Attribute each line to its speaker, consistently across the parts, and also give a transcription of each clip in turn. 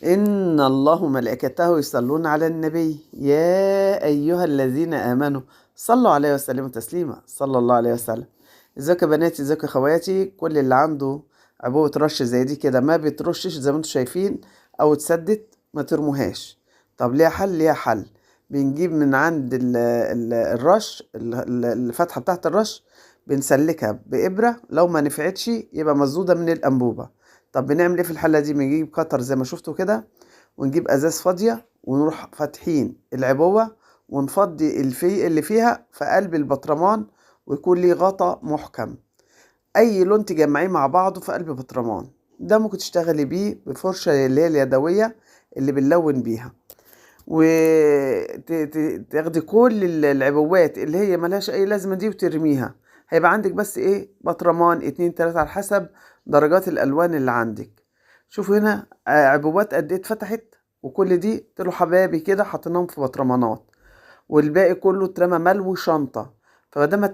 Speaker 1: إن الله وملائكته يصلون على النبي يا أيها الذين آمنوا صلوا عليه وسلموا تسليما صلى الله عليه وسلم. ازيكم يا بناتي، ازيكم يا خواتي. كل اللي عنده عبوة رش زي دي كده ما بترشش زي ما انتم شايفين او اتسدت، ما ترموهاش. طب ليها حل؟ ليها حل. بنجيب من عند الرش الفتحة بتاعت الرش، بنسلكها بإبرة. لو ما نفعتش يبقى مسدودة من الأنبوبة. طب بنعمل ايه في الحالة دي؟ بنجيب قطر زي ما شفتوا كده، ونجيب ازاز فاضية ونروح فاتحين العبوة ونفضي اللي فيها في قلب البطرمان، ويكون ليه غطا محكم. اي لون تجمعيه مع بعضه في قلب بطرمان. ده ممكن تشتغلي بيه بفرشة اللي هي اليدوية اللي بنلون بيها، وتاخدي كل العبوات اللي هي ملهاش اي لازمة دي وترميها. هيبقى عندك بس ايه، بطرمان 2 3 على حسب درجات الالوان اللي عندك. شوفوا هنا عبوات قد ايه اتفتحت، وكل دي طلعوا حبايبي كده حطيناهم في بطرمانات، والباقي كله اترمى ملو شنطة. فبدل ما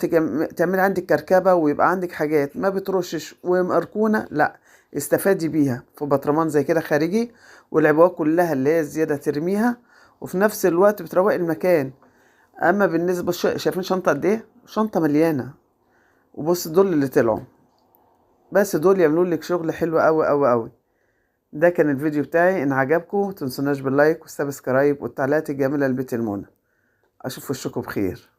Speaker 1: تعملي عندك كركبة ويبقى عندك حاجات ما بترشش ومقركونة، لا، استفادي بيها في بطرمان زي كده خارجي، والعبوات كلها اللي هي الزيادة ترميها، وفي نفس الوقت بتروقي المكان. اما بالنسبة شايفين شنطة قد ايه؟ شنطة مليانة. وبص دول اللي طلعوا، بس دول يعملوا لك شغل حلو قوي قوي قوي. ده كان الفيديو بتاعي. ان عجبكم متنسوناش باللايك والسبسكرايب والتعليقات الجميلة لبيت المنى. اشوف وشكم بخير.